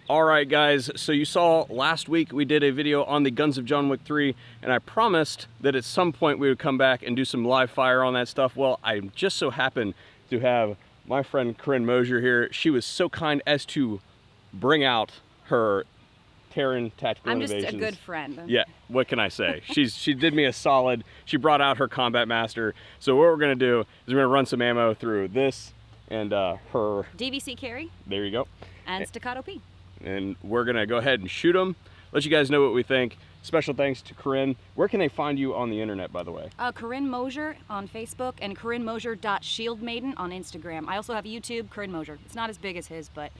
All right, guys, so you saw last week we did a video on the Guns of John Wick 3, and I promised that at some point we would come back and do some live fire on that stuff. Well, I just so happened to have my friend Corinne Mosher here. She was so kind as to bring out her Terran tactical innovations. I'm just a good friend. Yeah, what can I say? She did me a solid. She brought out her Combat Master. So what we're gonna do is we're gonna run some ammo through this and her DVC carry. There you go. And Staccato P. And we're gonna go ahead and shoot them, let you guys know what we think. Special thanks to Corinne. Where can they find you on the internet, by the way? Corinne Mosher on Facebook and CorinneMosher.ShieldMaiden on Instagram. I also have YouTube, Corinne Mosher. It's not as big as his, but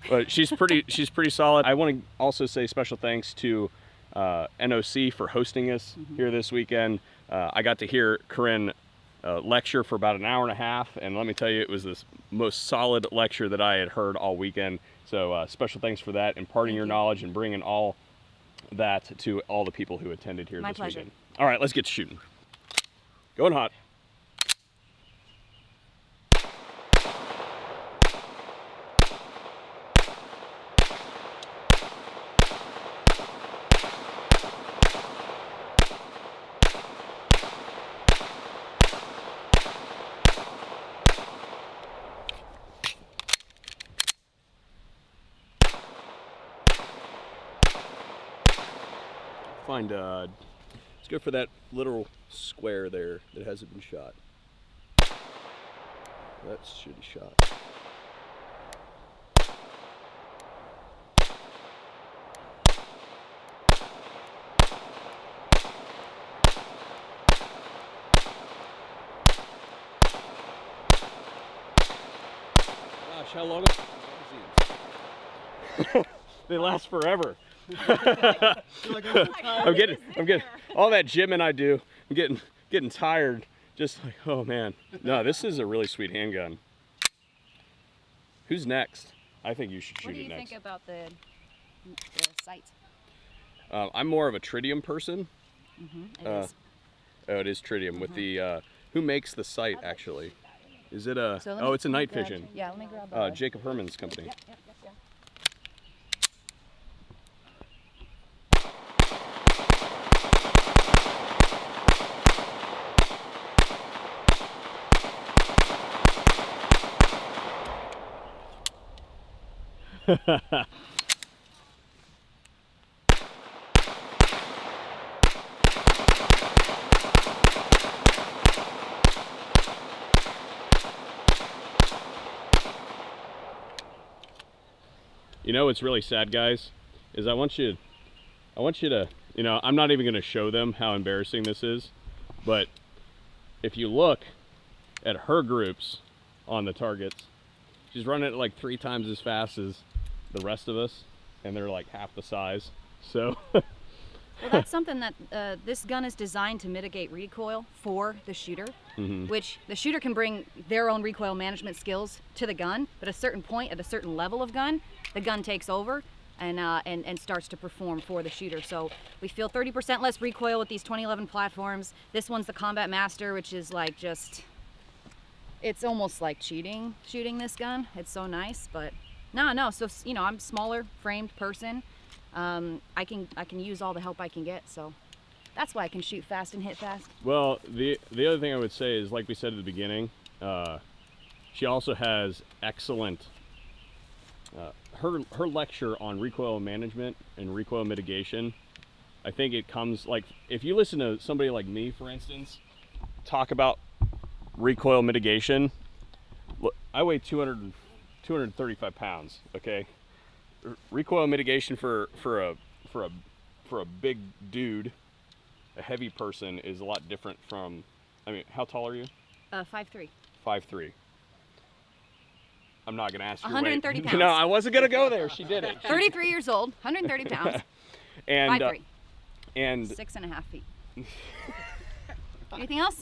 but she's pretty solid. I want to also say special thanks to NOC for hosting us here this weekend. I got to hear Corinne lecture for about an hour and a half, and let me tell you, it was the most solid lecture that I had heard all weekend. So special thanks for that, imparting your knowledge and bringing all that to all the people who attended here this weekend. All right, let's get to shooting. Going hot. Find let's go for that little square there that hasn't been shot. That should be shot. Gosh, how long? They last forever. I'm getting all that gymming I do. I'm getting tired. Just like, oh man, no, this is a really sweet handgun. Who's next? I think you should shoot it next. What do you think about the sights? I'm more of a tritium person. It is. Oh, it is tritium with the. Who makes the sight actually? Is it a? Oh, it's a night vision. Yeah, let me grab. Jacob Herman's company. Yep. You know what's really sad, guys, is I want you to, you know, I'm not even going to show them how embarrassing this is, but if you look at her groups on the targets, she's running it like 3 times as fast as the rest of us, and they're like half the size. So well, that's something that this gun is designed to mitigate recoil for the shooter, which the shooter can bring their own recoil management skills to the gun, but at a certain point, at a certain level of gun, the gun takes over and starts to perform for the shooter. So we feel 30% less recoil with these 2011 platforms. This one's the Combat Master, which is like just, it's almost like cheating shooting this gun. It's so nice, but no. So, you know, I'm a smaller framed person. I can use all the help I can get, so that's why I can shoot fast and hit fast. Well, the other thing I would say is, like we said at the beginning, she also has excellent her lecture on recoil management and recoil mitigation. I think it comes, like, if you listen to somebody like me, for instance, talk about recoil mitigation. Look, I weigh 235 pounds. Okay, recoil mitigation for a big dude, a heavy person, is a lot different from. I mean, how tall are you? 5'3". 5'3". I'm not gonna ask you. 130 pounds. No, I wasn't gonna go there. She did it. 33 years old, 130 pounds. And 5'3". And 6.5 feet. Anything else?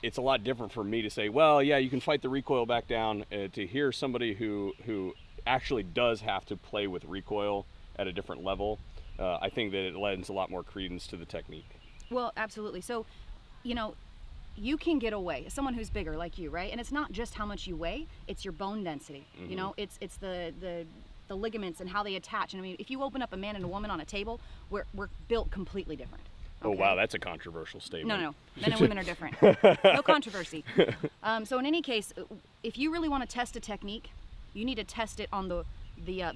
It's a lot different for me to say, well, yeah, you can fight the recoil back down. To hear somebody who actually does have to play with recoil at a different level, I think that it lends a lot more credence to the technique. Well, absolutely. So, you know, you can get away, someone who's bigger like you, right? And it's not just how much you weigh, it's your bone density. You know, it's the the ligaments and how they attach. And I mean, if you open up a man and a woman on a table, we're built completely different. Oh, wow, that's a controversial statement. No, men and women are different. No controversy. So in any case, if you really want to test a technique, you need to test it on the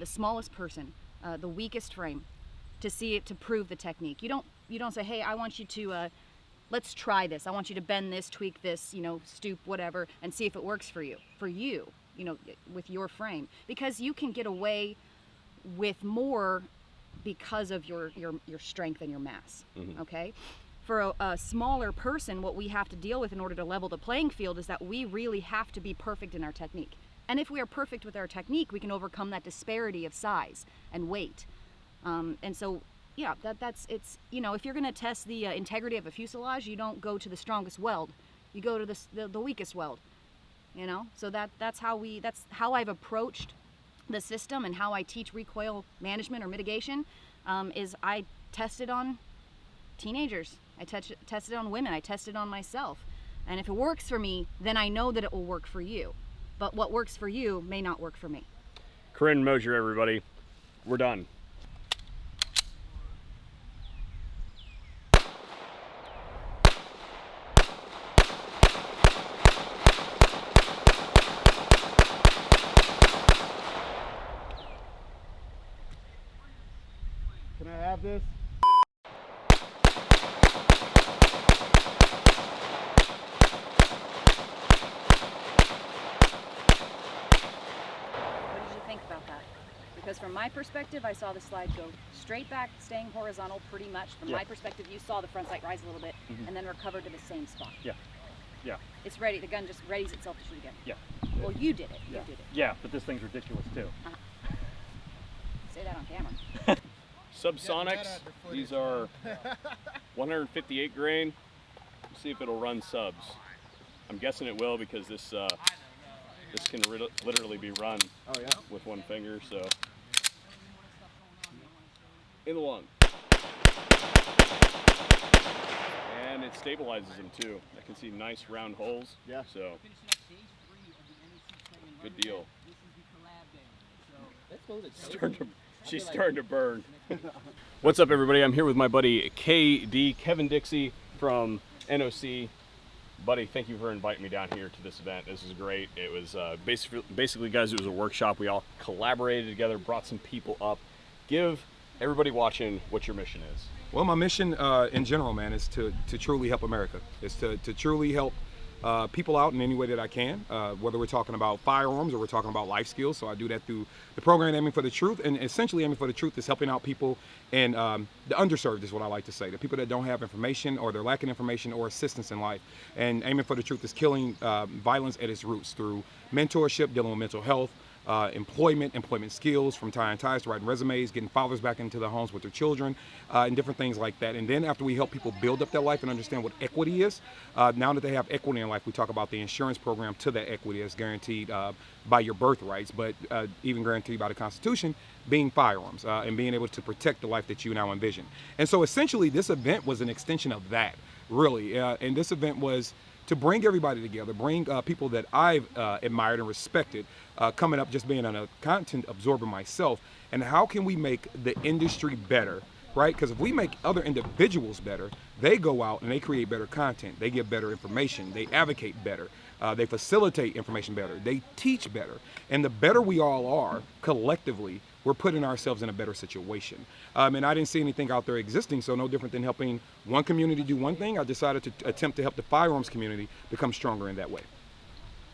smallest person, the weakest frame, to see it, to prove the technique. You don't say, hey, I want you to let's try this. I want you to bend this, tweak this, stoop, whatever, and see if it works for you. For you, with your frame, because you can get away with more because of your strength and your mass. Okay. For a smaller person, what we have to deal with in order to level the playing field is that we really have to be perfect in our technique. And if we are perfect with our technique, we can overcome that disparity of size and weight. And so, yeah, it's if you're going to test the integrity of a fuselage, you don't go to the strongest weld, you go to the weakest weld. So that's how I've approached the system, and how I teach recoil management or mitigation is I test it on teenagers, I test it on women, I test it on myself, and if it works for me, then I know that it will work for you. But what works for you may not work for me. Corinne Mosher, everybody, we're done. Can I have this? What did you think about that? Because from my perspective, I saw the slide go straight back, staying horizontal pretty much. From my perspective, you saw the front sight rise a little bit and then recover to the same spot. Yeah. It's ready. The gun just readies itself to shoot again. Yeah. Well, you did it. You did it. Yeah, but this thing's ridiculous too. Say that on camera. Subsonics, these are 158 grain. Let's see if it'll run subs. I'm guessing it will, because this can literally be run with one finger. So in the lung, and it stabilizes them too. I can see nice round holes. Yeah. So good deal. She's starting to burn. What's up, everybody? I'm here with my buddy KD, Kevin Dixie from NOC. Buddy, thank you for inviting me down here to this event. This is great. It was basically, guys, it was a workshop. We all collaborated together, brought some people up. Give everybody watching what your mission is. Well, my mission in general, man, is to truly help America. Is to truly help people out in any way that I can, whether we're talking about firearms or we're talking about life skills. So I do that through the program Aiming for the Truth, and essentially Aiming for the Truth is helping out people, and the underserved is what I like to say, the people that don't have information, or they're lacking information or assistance in life. And Aiming for the Truth is killing violence at its roots through mentorship, dealing with mental health, employment skills, from tying ties to writing resumes, getting fathers back into the homes with their children, and different things like that. And then after we help people build up their life and understand what equity is, now that they have equity in life, we talk about the insurance program to that equity that's guaranteed by your birthrights, but even guaranteed by the Constitution, being firearms, and being able to protect the life that you now envision. And so essentially this event was an extension of that, really. And this event was to bring everybody together, bring people that I've admired and respected, coming up, just being a content absorber myself, and how can we make the industry better, right? Because if we make other individuals better, they go out and they create better content, they give better information, they advocate better, they facilitate information better, they teach better, and the better we all are collectively, we're putting ourselves in a better situation. And I didn't see anything out there existing, so no different than helping one community do one thing, I decided to attempt to help the firearms community become stronger in that way.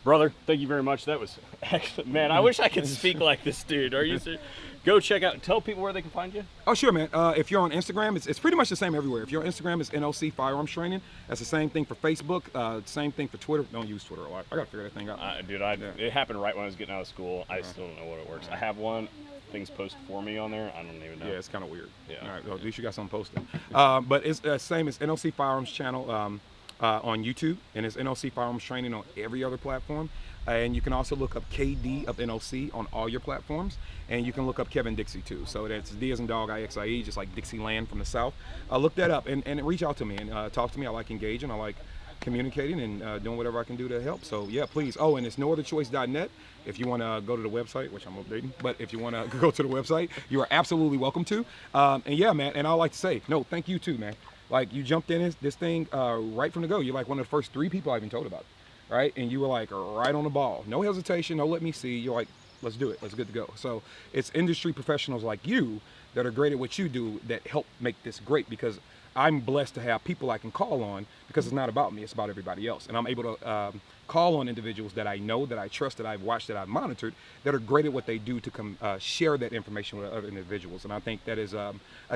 Brother, thank you very much. That was excellent. Man, I wish I could speak like this dude. Are you serious? Go check out, tell people where they can find you. Oh, sure, man. If you're on Instagram, it's pretty much the same everywhere. If you're on Instagram, it's NOC Firearms Training. That's the same thing for Facebook, same thing for Twitter. Don't use Twitter a lot. I gotta figure that thing out. Dude, it happened right when I was getting out of school. I still don't know what it works. I have one. Things posted for me on there. I don't even know. Yeah, it's kind of weird. Yeah. All right, well, at least you got something posted. But it's the same as NOC Firearms Channel on YouTube, and it's NOC Firearms Training on every other platform. And you can also look up KD of NOC on all your platforms, and you can look up Kevin Dixie too. So that's D as in dog, IXIE, just like Dixieland from the South. Look that up and reach out to me and talk to me. I like engaging. I like communicating and doing whatever I can do to help. So yeah, please. Oh, and it's nootherchoice.net. If you want to go to the website, which I'm updating, but if you want to go to the website, you are absolutely welcome to. And yeah, man, and I like to say, no, thank you too, man. Like, you jumped in this thing right from the go. You're like one of the first 3 people I even told about it, right? And you were like right on the ball. No hesitation, no let me see. You're like, let's do it. Let's get to go. So it's industry professionals like you that are great at what you do that help make this great, because I'm blessed to have people I can call on, because it's not about me, it's about everybody else. And I'm able to call on individuals that I know, that I trust, that I've watched, that I've monitored, that are great at what they do to share that information with other individuals. And I think that is a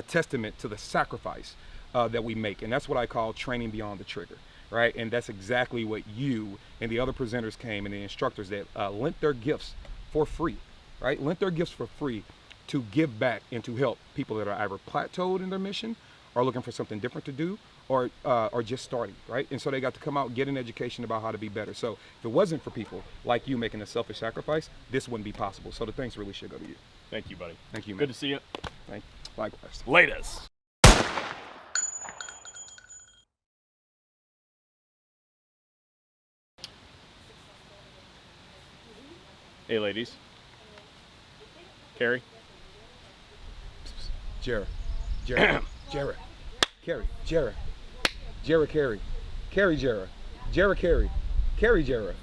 testament to the sacrifice that we make. And that's what I call training beyond the trigger, right? And that's exactly what you and the other presenters came, and the instructors that lent their gifts for free, right? Lent their gifts for free to give back and to help people that are either plateaued in their mission, or looking for something different to do, or just starting, right? And so they got to come out and get an education about how to be better. So if it wasn't for people like you making a selfish sacrifice, this wouldn't be possible. So the thanks really should go to you. Thank you, buddy. Thank you, man. Good to see you. Thank you. Likewise. Latest. Hey, ladies. Carrie. Jarrah. Jarrah. Jarrah. Carrie. Jarrah. Jarrah Carrie. Carrie Jarrah. Jarrah Carrie. Carrie Jarrah.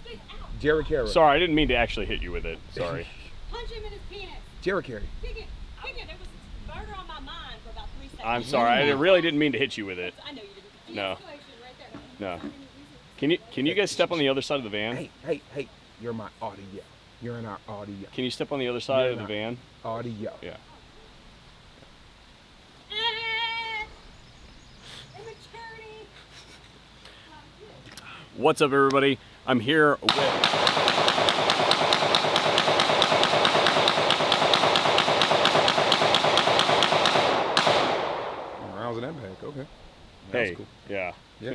Jarrah Carrie. Sorry, I didn't mean to actually hit you with it. Sorry. Punch him in his penis. Jarrah Carrie. Kick it. Kick it. There was murder on my mind for about 3 seconds. I'm sorry. I really didn't mean to hit you with it. I know you didn't. No. De-escalation right there. No. Can you guys step on the other side of the van? Hey. You're my audio. You're in our audio. Can you step on the other side of the van? Audio. Yeah. Immaturity. What's up, everybody? I'm here with Rounds in that bag. Okay. That was Hey. cool. Yeah. Yeah.